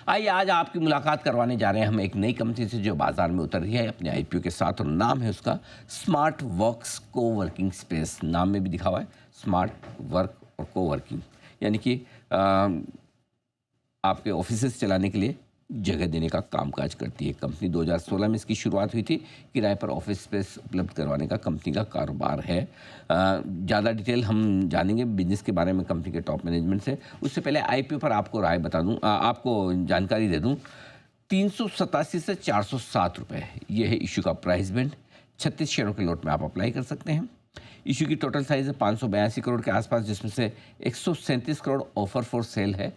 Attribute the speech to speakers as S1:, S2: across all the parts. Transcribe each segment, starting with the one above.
S1: आइए आज आपकी मुलाकात करवाने जा रहे हैं हम एक नई कंपनी से जो बाजार में उतर रही है अपने आईपीओ के साथ, और नाम है उसका स्मार्ट वर्क्स कोवर्किंग स्पेस। नाम में भी दिखा हुआ है स्मार्ट वर्क और कोवर्किंग, यानी कि आपके ऑफिसेस चलाने के लिए जगह देने का कामकाज करती है कंपनी। 2016 में इसकी शुरुआत हुई थी। किराए पर ऑफिस स्पेस उपलब्ध करवाने का कंपनी का कारोबार है। ज़्यादा डिटेल हम जानेंगे बिजनेस के बारे में कंपनी के टॉप मैनेजमेंट से। उससे पहले आईपीओ पर आपको राय बता दूं, आपको जानकारी दे दूं। 387 से 407 रुपये ये है इशू का प्राइस बैंड। 36 शेयरों के लॉट में आप अप्लाई कर सकते हैं। इशू की टोटल साइज है 582 करोड़ के आसपास, जिसमें से 137 करोड़ ऑफर फॉर सेल है।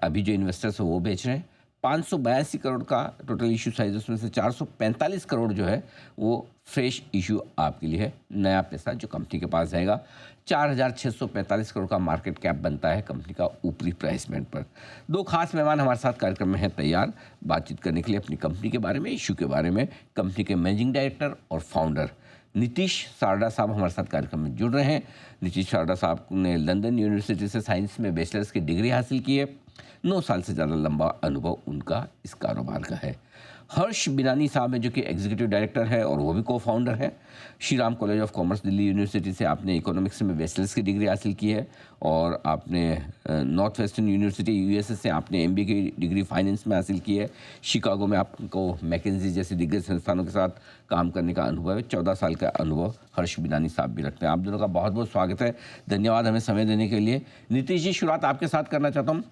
S1: अभी जो इन्वेस्टर्स है वो बेच रहे हैं। 582 करोड़ का टोटल इशू साइज, उसमें से 445 करोड़ जो है वो फ्रेश इशू आपके लिए है, नया पैसा जो कंपनी के पास जाएगा। 4,645 करोड़ का मार्केट कैप बनता है कंपनी का ऊपरी प्राइस बैंड पर। दो खास मेहमान हमारे साथ कार्यक्रम में हैं तैयार बातचीत करने के लिए अपनी कंपनी के बारे में, इशू के बारे में। कंपनी के मैनेजिंग डायरेक्टर और फाउंडर नीतीश सारडा साहब हमारे साथ कार्यक्रम में जुड़ रहे हैं। नीतीश सारडा साहब ने लंदन यूनिवर्सिटी से साइंस में बैचलर्स की डिग्री हासिल की है। 9 साल से ज़्यादा लंबा अनुभव उनका इस कारोबार का है। हर्ष बिनानी साहब हैं जो कि एग्जीक्यूटिव डायरेक्टर है और वो भी को फाउंडर है। Shri Ram college of commerce Delhi university से आपने इकोनॉमिक्स में बैचलर्स की डिग्री हासिल की है, और आपने नॉर्थ वेस्टर्न यूनिवर्सिटी यूएसए से आपने एमबीए की डिग्री फाइनेंस में हासिल की है। शिकागो में आपको मैकेंजी जैसे दिग्गज संस्थानों के साथ काम करने का अनुभव है। 14 साल का अनुभव हर्ष बिनानी साहब भी रखते हैं। आप दोनों का बहुत बहुत स्वागत है, धन्यवाद हमें समय देने के लिए। नीतीश जी, शुरुआत आपके साथ करना चाहता हूँ।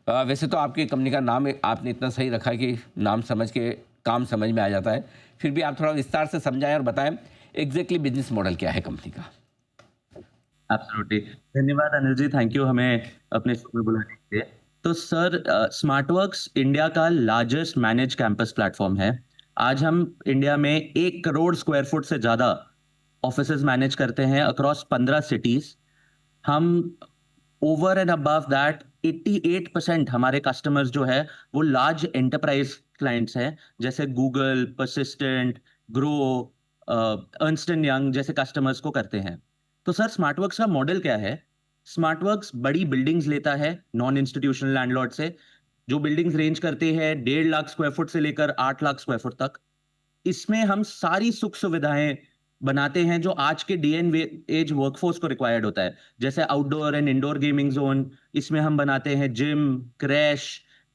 S1: वैसे तो आपकी कंपनी का नाम आपने इतना सही रखा है कि नाम समझ के काम समझ में आ जाता है, फिर भी आप थोड़ा विस्तार से समझाएं और बताएं एग्जैक्टली बिजनेस मॉडल क्या है कंपनी का।
S2: एब्सोल्युटली। धन्यवाद अनिल जी, थैंक यू हमें अपने शो में बुलाने के लिए। तो सर, स्मार्टवर्क्स इंडिया का लार्जेस्ट मैनेज कैंपस प्लेटफॉर्म है। आज हम इंडिया में 1 करोड़ स्क्वायर फुट से ज़्यादा ऑफिसेज मैनेज करते हैं अक्रॉस 15 सिटीज। हम ओवर एंड अबव दैट 88% हमारे कस्टमर्स जो है वो लार्ज एंटरप्राइज क्लाइंट्स हैं, जैसे Google, persistent, grow, Ernst and young जैसे कस्टमर्स को करते हैं। तो सर, स्मार्टवर्क्स का मॉडल क्या है? स्मार्टवर्क्स बड़ी बिल्डिंग्स लेता है नॉन इंस्टीट्यूशनल लैंडलॉर्ड से, जो बिल्डिंग्स रेंज करते हैं 1.5 लाख स्क्वायर फुट से लेकर 8 लाख स्क्वायर फुट तक। इसमें हम सारी सुख सुविधाएं बनाते हैं जो आज के डी एन एज वर्कफोर्स को रिक्वायर्ड होता है, जैसे outdoor and indoor gaming zone. इसमें हम बनाते हैं gym, creche,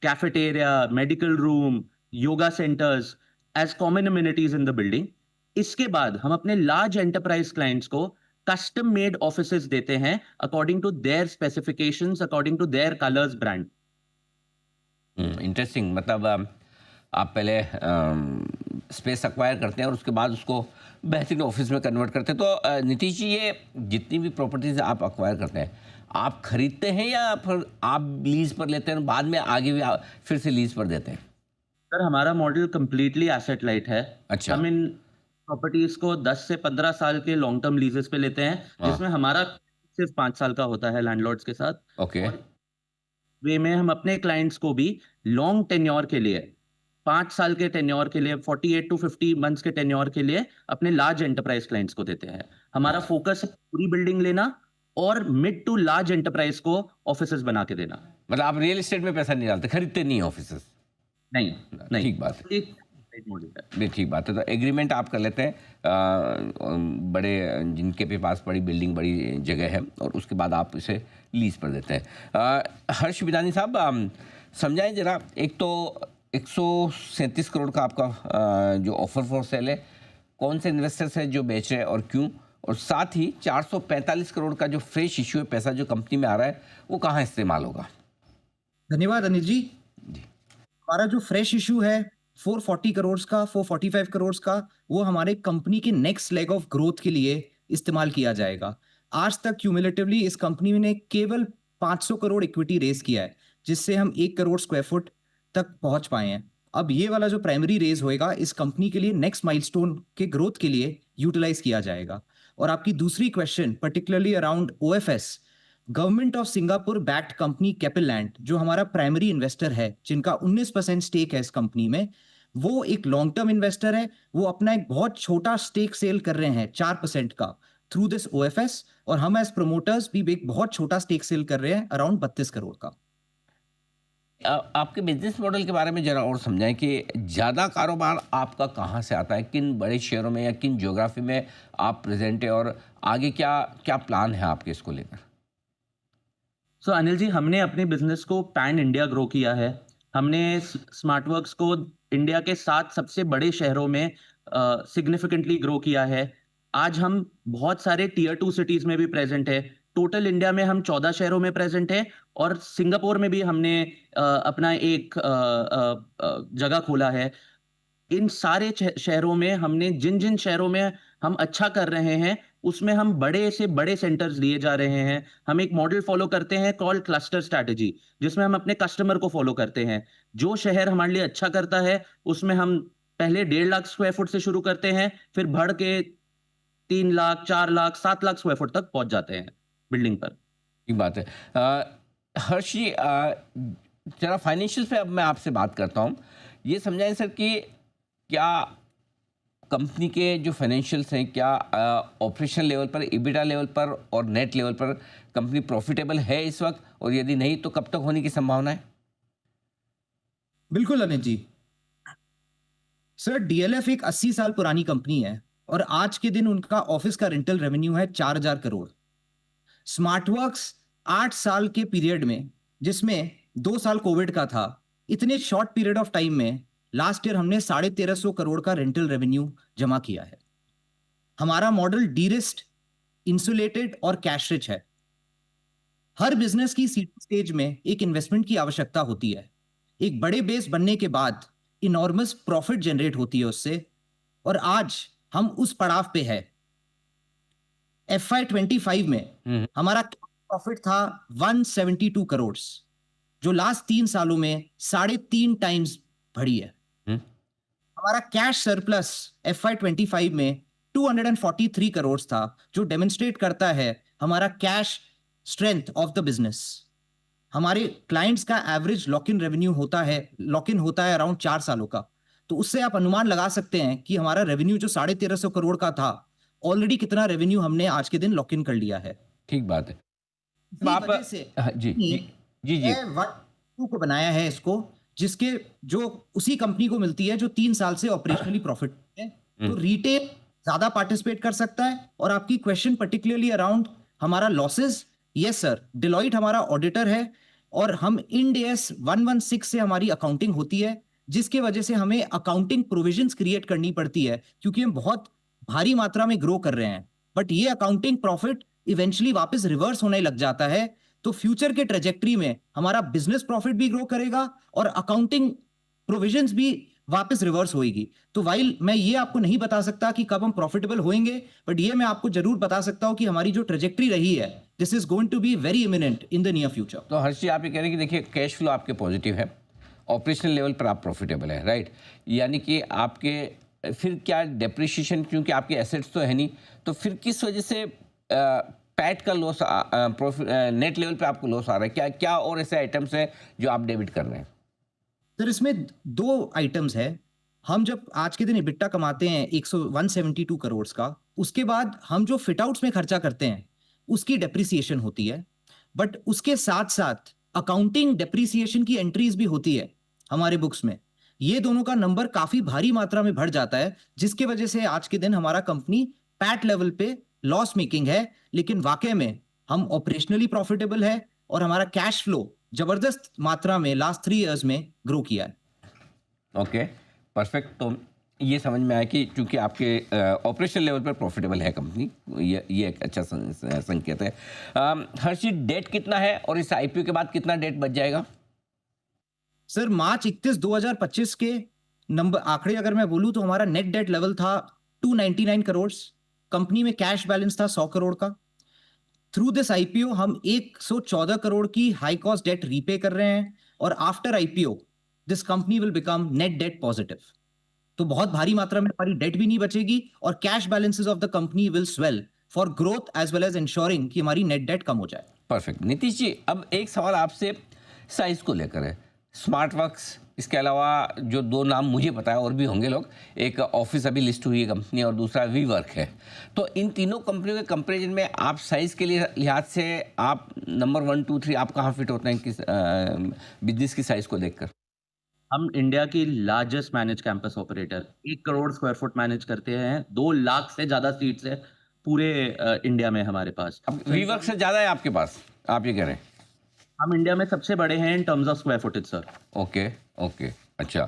S2: cafeteria, medical room, yoga centres as common amenities in the building. इसके बाद हम अपने लार्ज एंटरप्राइज क्लाइंट्स को कस्टम मेड ऑफिसेज देते हैं according to their specifications, according to their colours brand.
S1: Interesting. मतलब आप पहले स्पेस एक्वायर करते हैं और उसके बाद उसको बेहतरीन ऑफिस में कन्वर्ट करते हैं। तो नीतीश जी, ये जितनी भी प्रॉपर्टीज आप एक्वायर करते हैं, आप खरीदते हैं या फिर आप लीज पर लेते हैं, बाद में आगे भी फिर से लीज पर देते हैं?
S2: सर, हमारा मॉडल कंप्लीटली एसेट लाइट है।
S1: अच्छा।
S2: हम इन प्रॉपर्टीज को 10 से 15 साल के लॉन्ग टर्म लीजेस पे लेते हैं,
S1: हाँ।
S2: जिसमें हमारा सिर्फ 5 साल का होता है लैंडलॉर्ड्स के साथ।
S1: ओके।
S2: और वे में हम अपने क्लाइंट्स को भी लॉन्ग टेन्योर के लिए, 5 साल के टेन्योर के लिए, 48 टू 50 मंथ्स के टेन्योर के लिए अपने लार्ज एंटरप्राइज क्लाइंट्स को देते हैं। हमारा फोकस है पूरी बिल्डिंग लेना और मिड टू लार्ज एंटरप्राइज को ऑफिसेज बना के देना।
S1: मतलब आप रियल एस्टेट में पैसा नहीं डालते, खरीदते नहीं ऑफिस?
S2: नहीं, नहीं,
S1: ठीक बात है।
S2: एक मॉडल है।
S1: नहीं, ठीक बात है। तो एग्रीमेंट आप कर लेते हैं बड़े, जिनके भी पास बड़ी बिल्डिंग, बड़ी जगह है, और उसके बाद आप इसे लीज पर देते हैं। हर्ष बिदानी साहब, समझाएं जरा। एक तो 137 करोड़ का आपका जो ऑफर फॉर सेल है, कौन से इन्वेस्टर्स हैं जो बेच रहे हैं और क्यों, और साथ ही 445 करोड़ का जो फ्रेश इशू है, पैसा जो कंपनी में आ रहा है, वो कहाँ इस्तेमाल होगा?
S3: धन्यवाद अनिल जी।
S1: जी।
S3: हमारा जो फ्रेश इशू है 440 करोड़ का, 445 करोड़ का, वो हमारे कंपनी के नेक्स्ट लेग ऑफ ग्रोथ के लिए इस्तेमाल किया जाएगा। आज तक क्यूमुलेटिवली इस कंपनी ने केवल 500 करोड़ इक्विटी रेज किया है, जिससे हम 1 करोड़ स्क्वायर फुट तक पहुंच पाए हैं। अब ये वाला जो प्राइमरी रेज होएगा इस कंपनी के लिए नेक्स्ट माइलस्टोन के ग्रोथ के लिए यूटिलाइज किया जाएगा। और आपकी दूसरी question particularly around OFS, government of Singapore backed company CapitaLand, जो हमारा प्राइमरी इन्वेस्टर है, जिनका 19% स्टेक है इस कंपनी में, वो एक लॉन्ग टर्म इन्वेस्टर है। वो अपना एक बहुत छोटा स्टेक सेल कर रहे हैं 4% का थ्रू दिस ओएफएस, और हम एज प्रोमोटर्स भी एक बहुत छोटा स्टेक सेल कर रहे हैं अराउंड 32 करोड़ का।
S1: आपके बिजनेस मॉडल के बारे में जरा और समझाएं कि ज़्यादा कारोबार आपका कहाँ से आता है, किन बड़े शहरों में या किन ज्योग्राफी में आप प्रेजेंट है, और आगे क्या क्या प्लान है आपके इसको लेकर?
S2: सो अनिल जी, हमने अपने बिजनेस को पैन इंडिया ग्रो किया है। हमने स्मार्टवर्क्स को इंडिया के 7 सबसे बड़े शहरों में सिग्निफिकेंटली ग्रो किया है। आज हम बहुत सारे टियर 2 सिटीज में भी प्रेजेंट है। टोटल इंडिया में हम 14 शहरों में प्रेजेंट है, और सिंगापुर में भी हमने अपना एक जगह खोला है। इन सारे शहरों में हमने जिन जिन शहरों में हम अच्छा कर रहे हैं, उसमें हम बड़े से बड़े सेंटर्स लिए जा रहे हैं। हम एक मॉडल फॉलो करते हैं कॉल्ड क्लस्टर स्ट्रैटेजी, जिसमें हम अपने कस्टमर को फॉलो करते हैं। जो शहर हमारे लिए अच्छा करता है, उसमें हम पहले 1.5 लाख स्क्वायर फुट से शुरू करते हैं, फिर बढ़ के 3 लाख, 4 लाख, 7 लाख स्क्वायर फुट तक पहुंच जाते हैं बिल्डिंग पर।
S1: ठीक बात है। हर्षी, जरा फाइनेंशियल पे अब मैं आपसे बात करता हूँ। ये समझाएं सर कि क्या कंपनी के जो फाइनेंशियल्स हैं, क्या ऑपरेशन लेवल पर, EBITDA लेवल पर और नेट लेवल पर कंपनी प्रॉफिटेबल है इस वक्त, और यदि नहीं तो कब तक होने की संभावना है?
S3: बिल्कुल अनिल जी। सर, डीएलएफ एक 80 साल पुरानी कंपनी है, और आज के दिन उनका ऑफिस का रेंटल रेवेन्यू है 4000 करोड़। स्मार्टवर्क्स 8 साल के पीरियड में, जिसमें 2 साल कोविड का था, इतने शॉर्ट पीरियड ऑफ टाइम में लास्ट ईयर हमने 1350 करोड़ का रेंटल रेवेन्यू जमा किया है। हमारा मॉडल डीरिस्क्ड, इंसुलेटेड और कैश रिच है। हर बिजनेस की सीड स्टेज में एक इन्वेस्टमेंट की आवश्यकता होती है। एक बड़े बेस बनने के बाद इनॉर्मस प्रॉफिट जनरेट होती है उससे, और आज हम उस पड़ाव पे है। FY25 में हमारा प्रॉफिट था 172 करोड़, जो लास्ट 3 सालों में 3.5 टाइम्स बढ़ी है। हमारा कैश सरप्लस FY25 में 243 करोड़ था, जो डेमोन्स्ट्रेट करता है हमारा cash strength of the business. हमारे क्लाइंट्स का एवरेज लॉक इन रेवेन्यू होता है अराउंड 4 सालों का। तो उससे आप अनुमान लगा सकते हैं कि हमारा रेवेन्यू जो 1350 करोड़ का था, ऑलरेडी कितना रेवेन्यू हमने आज के दिन लॉक इन कर लिया है।
S1: ठीक बात है।
S3: इसी
S1: आप
S3: वजह से
S1: हाँ, जी जी जी जी।
S3: 1 को बनाया है इसको, जिसके जो उसी कंपनी को मिलती है जो 3 साल से ऑपरेशनली प्रॉफिट है। तो रिटेल ज्यादा पार्टिसिपेट कर सकता है। और आपकी क्वेश्चन पर्टिकुलरली अराउंड हमारा लॉसेस, यस सर, डिलॉइट हमारा ऑडिटर है, और हम इंड AS 116 से हमारी अकाउंटिंग होती है, जिसके वजह से हमें अकाउंटिंग प्रोविजंस क्रिएट करनी पड़ती है, क्योंकि हम बहुत भारी मात्रा में ग्रो कर रहे हैं। बट ये अकाउंटिंग प्रॉफिट इवेंचुअली वापस रिवर्स होने लग जाता है। तो फ्यूचर के ट्रेजेक्टरी में हमारा बिजनेस प्रॉफिट भी ग्रो करेगा और अकाउंटिंग प्रोविजंस भी वापस रिवर्स होएगी। तो वाइल मैं ये आपको नहीं बता सकता कि कब हम प्रॉफिटेबल होंगे, बट ये मैं आपको जरूर बता सकता हूं कि हमारी जो ट्रेजेक्टरी रही है, this is going to be very imminent in the near future.
S1: तो हर्षी, आप ये कह रहे हैं कि देखिए कैश फ्लो आपके पॉजिटिव है, ऑपरेशनल लेवल पर आप प्रॉफिटेबल है, राइट? यानी कि आपके फिर क्या डेप्रिसिएशन, क्योंकि आपके एसेट्स तो है नहीं, तो फिर किस वजह से पैट का लॉस, नेट लेवल पे आपको लॉस आ रहा है? क्या क्या और ऐसे आइटम्स हैं जो आप डेबिट कर रहे हैं?
S3: सर, इसमें 2 आइटम्स है। हम जब आज के दिन EBITDA कमाते हैं 172 करोड़ का, उसके बाद हम जो फिट आउट्स में खर्चा करते हैं उसकी डेप्रिसिएशन होती है। बट उसके साथ साथ अकाउंटिंग डेप्रिसिएशन की एंट्रीज भी होती है हमारे बुक्स में। ये दोनों का नंबर काफी भारी मात्रा में बढ़ जाता है, जिसके वजह से आज के दिन हमारा कंपनी पैट लेवल पे लॉस मेकिंग है, लेकिन वाकई में हम ऑपरेशनली प्रॉफिटेबल है, और हमारा कैश फ्लो जबरदस्त मात्रा में लास्ट 3 इयर्स में ग्रो किया है।
S1: Okay, perfect. तो ये समझ में आया कि चूंकि आपके ऑपरेशन लेवल पर प्रॉफिटेबल है कंपनी, ये एक अच्छा संकेत है। हर्षी, डेट कितना है और इस IPO के बाद कितना डेट बच जाएगा?
S3: सर, मार्च 31 2025 के नंबर आंकड़े अगर मैं बोलूं तो हमारा नेट डेट लेवल था 299 करोड़। कंपनी में कैश बैलेंस था 100 करोड़ का। थ्रू दिस IPO हम 114 करोड़ की हाई कॉस्ट डेट रीपे कर रहे हैं, और after IPO this company will become net date positive. तो बहुत भारी मात्रा में हमारी डेट भी नहीं बचेगी, और cash balances of the company will swell for growth as well as ensuring कि हमारी नेट डेट कम हो जाए।
S1: परफेक्ट। नीतीश जी, अब एक सवाल आपसे साइज को लेकर है। स्मार्टवर्क्स इसके अलावा जो 2 नाम मुझे पता है और भी होंगे लोग, एक ऑफिस अभी लिस्ट हुई है कंपनी और दूसरा वीवर्क है। तो इन तीनों कंपनियों के कंपैरिजन में आप साइज़ के लिए लिहाज से आप नंबर 1, 2, 3 आप कहाँ फिट होते हैं किस बिज़नेस की साइज़ को देखकर?
S2: हम इंडिया की largest manage campus operator 1 crore square foot manage करते हैं। 2 लाख से ज़्यादा सीट्स है पूरे इंडिया में हमारे पास।
S1: अब वीवर्क से ज़्यादा है आपके पास, आप ये कह रहे हैं?
S2: हम इंडिया में सबसे बड़े हैं in terms of square footage sir.
S1: Okay, okay, अच्छा।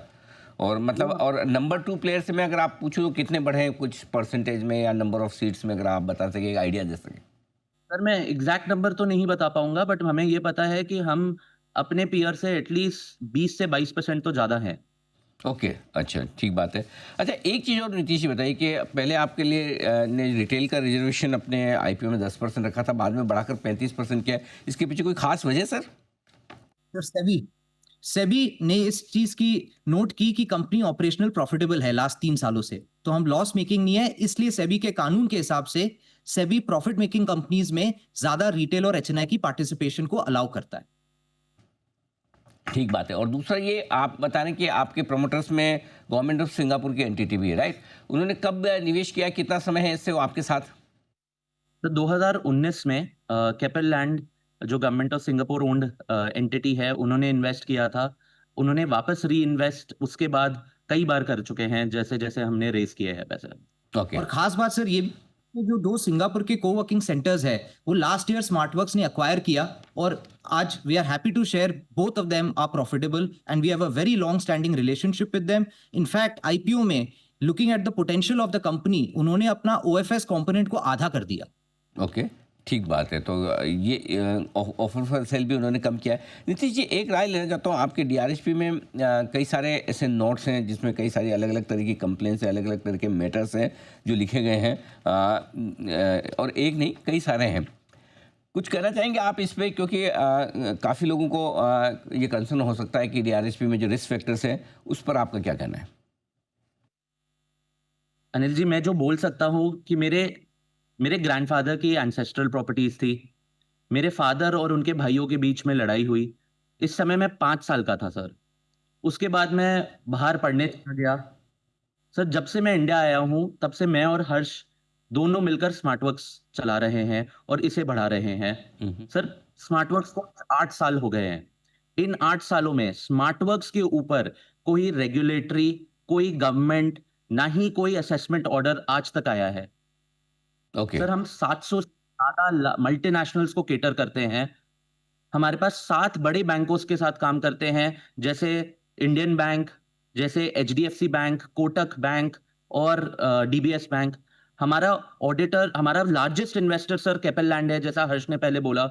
S1: और मतलब और नंबर 2 प्लेयर से मैं अगर आप पूछूँ तो कितने बढ़े हैं कुछ परसेंटेज में या नंबर ऑफ सीट्स में, अगर आप बता सकें, एक आइडिया दे सकें?
S2: सर मैं एग्जैक्ट नंबर तो नहीं बता पाऊंगा, बट हमें ये पता है कि हम अपने पीयर से एटलीस्ट 20 से 22% तो ज़्यादा हैं।
S1: ओके, अच्छा, ठीक बात है। अच्छा, एक चीज़ और नीतीश जी बताइए कि पहले आपके लिए ने रिटेल का रिजर्वेशन अपने आईपीओ में 10% रखा था, बाद में बढ़ाकर 35% किया है। इसके पीछे कोई खास वजह सर?
S3: सर सेबी सेबी ने इस चीज की नोट की कि कंपनी ऑपरेशनल प्रॉफिटेबल है लास्ट 3 सालों से, तो हम लॉस मेकिंग नहीं है, इसलिए सेबी के कानून के हिसाब से सेबी प्रॉफिट मेकिंग कंपनीज में ज्यादा रिटेल और एचएनआई की पार्टिसिपेशन को अलाउ करता है।
S1: ठीक बात है। और दूसरा ये आप बता रहे हैं कि आपके प्रमोटर्स में गवर्नमेंट ऑफ सिंगापुर की एंटिटी भी है, राइट? उन्होंने कब निवेश किया, कितना समय है इससे वो आपके साथ?
S2: तो 2019 में कैपिटल लैंड जो government of Singapore owned entity है, उन्होंने इन्वेस्ट किया था। उन्होंने वापस री इन्वेस्ट उसके बाद कई बार कर चुके हैं, जैसे जैसे हमने रेस किए हैं पैसे।
S1: ओके।
S3: और खास बात सर ये भी कि जो 2 सिंगापुर के कोवर्किंग सेंटर्स है वो लास्ट ईयर स्मार्टवर्क्स ने एक्वायर किया, और आज we are happy to share both of them are profitable and we have a very long standing relationship with them. In fact IPO में looking at the potential of the company, उन्होंने अपना OFS component को आधा कर दिया।
S1: Okay, ठीक बात है। तो ये ऑफर फॉर सेल भी उन्होंने कम किया है। नीतीश जी, एक राय लेना चाहता हूँ। आपके डीआरएसपी में कई सारे ऐसे नोट्स हैं जिसमें कई सारी अलग अलग तरह की कंप्लेंट्स हैं, अलग अलग तरह के मैटर्स हैं जो लिखे गए हैं, और एक नहीं कई सारे हैं। कुछ कहना चाहेंगे आप इस पे, क्योंकि काफ़ी लोगों को ये कंसर्न हो सकता है कि डीआरएसपी में जो रिस्क फैक्टर्स हैं उस पर आपका क्या कहना है?
S2: अनिल जी, मैं जो बोल सकता हूँ कि मेरे ग्रैंडफादर की एंसेस्ट्रल प्रॉपर्टीज थी। मेरे फादर और उनके भाइयों के बीच में लड़ाई हुई। इस समय मैं 5 साल का था सर। उसके बाद मैं बाहर पढ़ने चला गया। सर जब से मैं इंडिया आया हूँ तब से मैं और हर्ष दोनों मिलकर स्मार्टवर्क्स चला रहे हैं और इसे बढ़ा रहे हैं। सर स्मार्टवर्क्स को 8 साल हो गए हैं। इन 8 सालों में स्मार्टवर्क्स के ऊपर कोई रेगुलेटरी, कोई गवर्नमेंट, ना ही कोई असेसमेंट ऑर्डर आज तक आया है।
S1: ओके।
S2: सर हम 700 से ज्यादा मल्टीनेशनल्स को केटर करते हैं। हमारे पास 7 बड़े बैंकों के साथ काम करते हैं, जैसे इंडियन बैंक, जैसे एचडीएफसी बैंक, कोटक बैंक और डीबीएस बैंक। हमारा ऑडिटर, हमारा largest investor sir capital land है, जैसा हर्ष ने पहले बोला।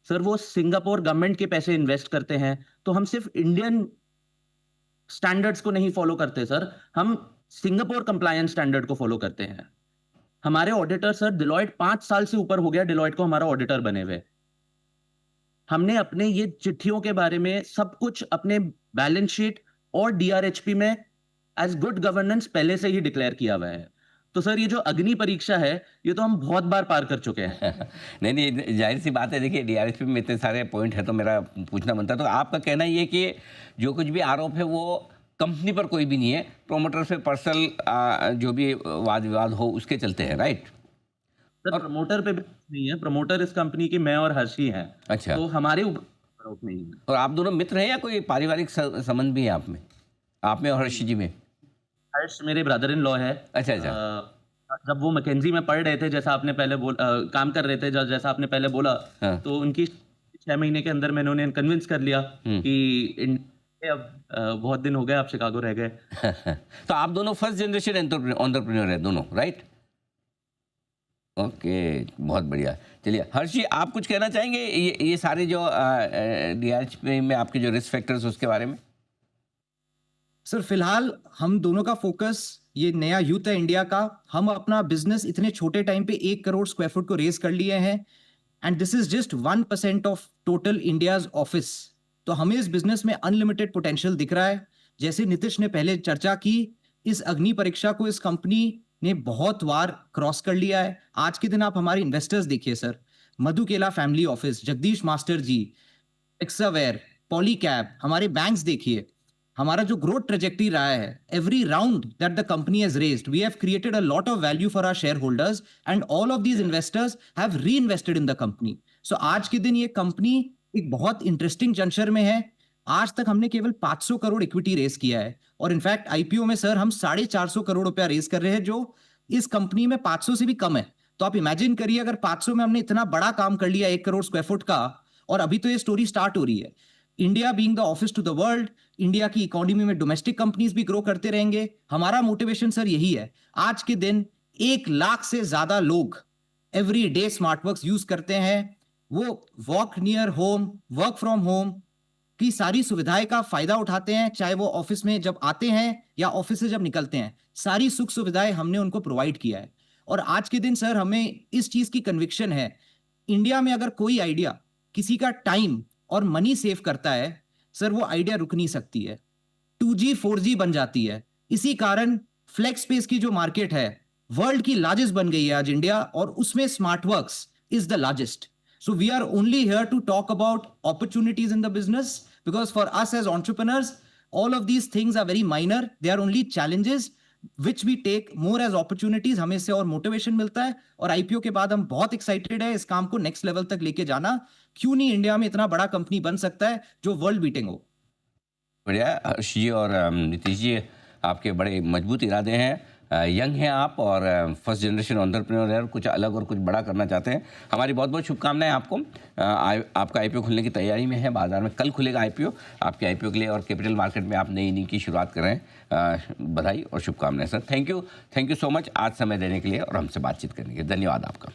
S2: सर वो सिंगापुर गवर्नमेंट के पैसे इन्वेस्ट करते हैं, तो हम सिर्फ इंडियन स्टैंडर्ड्स को नहीं फॉलो करते सर, हम सिंगापुर कंप्लायंस स्टैंडर्ड को फॉलो करते हैं। हमारे ऑडिटर सर डिलॉयट 5 साल से ऊपर हो गया डिलॉयट को हमारा ऑडिटर बने हुए। हमने अपने ये चिट्ठियों के बारे में सब कुछ अपने बैलेंस शीट और डीआरएचपी में एज गुड गवर्नेंस पहले से ही डिक्लेयर किया हुआ है। तो सर ये जो अग्नि परीक्षा है, ये तो हम बहुत बार पार कर चुके हैं।
S1: नहीं नहीं, जाहिर सी बात है। देखिए, डीआरएसपी में इतने सारे पॉइंट है तो मेरा पूछना बनता है। तो आपका कहना ये है कि जो कुछ भी आरोप है वो कंपनी पर कोई भी नहीं है, प्रोमोटर से पर्सनल जो भी वाद विवाद हो उसके चलते हैं, राइट?
S2: सर प्रमोटर पे भी नहीं है, प्रमोटर इस कंपनी की मैं और हर्ष ही हैं।
S1: अच्छा।
S2: तो हमारे ऊपर आरोप नहीं है।
S1: और आप दोनों मित्र हैं या कोई पारिवारिक संबंध भी है आप में और हर्षी जी में?
S2: हर्ष मेरे ब्रदर इन लॉ है।
S1: अच्छा अच्छा।
S2: जब वो मैकेंजी में पढ़ रहे थे, जैसा आपने पहले काम कर रहे थे, जैसा आपने पहले बोला,
S1: हाँ।
S2: तो उनकी 6 महीने के अंदर मैंने उन्हें कन्विंस कर लिया कि अब बहुत दिन हो गए, आप शिकागो रह गए।
S1: तो आप दोनों फर्स्ट जनरेशन एंटरप्रेन्योर है दोनों, राइट? ओके, बहुत बढ़िया। चलिए हर्ष जी, आप कुछ कहना चाहेंगे ये सारे जो डीआरएचपी में आपके जो रिस्क फैक्टर्स उसके बारे में?
S3: सर फिलहाल हम दोनों का फोकस ये नया यूथ है इंडिया का। हम अपना बिजनेस इतने छोटे टाइम पे 1 करोड़ स्क्वायर फुट को रेज कर लिए हैं, and this is just 1% of total India's office. तो हमें इस बिजनेस में अनलिमिटेड पोटेंशियल दिख रहा है। जैसे नीतीश ने पहले चर्चा की, इस अग्नि परीक्षा को इस कंपनी ने बहुत बार क्रॉस कर लिया है। आज के दिन आप हमारे इन्वेस्टर्स देखिए sir, Madhu Kela family office, Jagdish Master ji, एक्सावेयर, पॉलीकैब, हमारे बैंक्स देखिए। हमारा जो ग्रोथ ट्रेजेक्टरी रहा है, every round that the company has raised, we have created a lot of value for our shareholders and all of these investors have reinvested in the company. So आज के दिन ये company एक बहुत interesting junction में है. आज तक हमने केवल 500 करोड़ इक्विटी रेस किया है और इनफैक्ट आईपीओ में सर हम 450 करोड़ रुपया रेस कर रहे हैं, जो इस कंपनी में 500 से भी कम है. तो आप इमेजिन करिए अगर 500 में हमने इतना बड़ा काम कर लिया 1 करोड़ स्क्वायर फुट का, और अभी तो ये स्टोरी स्टार्ट हो रही है. India being the office to the world, India की इकोनॉमी में डोमेस्टिक कंपनीज भी ग्रो करते रहेंगे. हमारा मोटिवेशन सर यही है. आज के दिन 1 लाख से ज्यादा लोग एवरी डे स्मार्टवर्क्स यूज करते हैं. वो work near home, work from home की सारी सुविधाएं का फायदा उठाते हैं, चाहे वो ऑफिस में जब आते हैं या ऑफिस से जब निकलते हैं. सारी सुख सुविधाएं हमने उनको प्रोवाइड किया है. और आज के दिन सर हमें इस चीज की कन्विक्शन है, इंडिया में अगर कोई आइडिया किसी का टाइम और मनी सेव करता है सर, वो आइडिया रुक नहीं सकती है. 2G 4G बन जाती है. इसी कारण फ्लेक्स स्पेस की जो मार्केट है वर्ल्ड की लार्जेस्ट बन गई है आज इंडिया, और उसमें Smartworks is the largest. So we are only here to talk about opportunities in the business, because for us as entrepreneurs, all of these things are very minor. They are only challenges which we take more as opportunities. हमें इससे और motivation मिलता है, और IPO के बाद हम बहुत excited है इस काम को next level तक लेके जाना. क्यों नहीं इंडिया में इतना बड़ा कंपनी बन सकता है जो वर्ल्ड बीटिंग हो.
S1: बढ़िया हर्ष जी और नीतीश जी, आपके बड़े मजबूत इरादे हैं. यंग हैं आप और फर्स्ट जनरेशन एंटरप्रेन्योर है, कुछ अलग और कुछ बड़ा करना चाहते हैं. हमारी बहुत बहुत शुभकामनाएं आपको. आपका आईपीओ खुलने की तैयारी में है, बाजार में कल खुलेगा आईपीओ. आपके आईपीओ के लिए और कैपिटल मार्केट में आप नई इनिंग की शुरुआत कर रहे हैं. बधाई और शुभकामनाएं sir. Thank you so much आज समय देने के लिए और हमसे बातचीत करने के लिए. धन्यवाद आपका.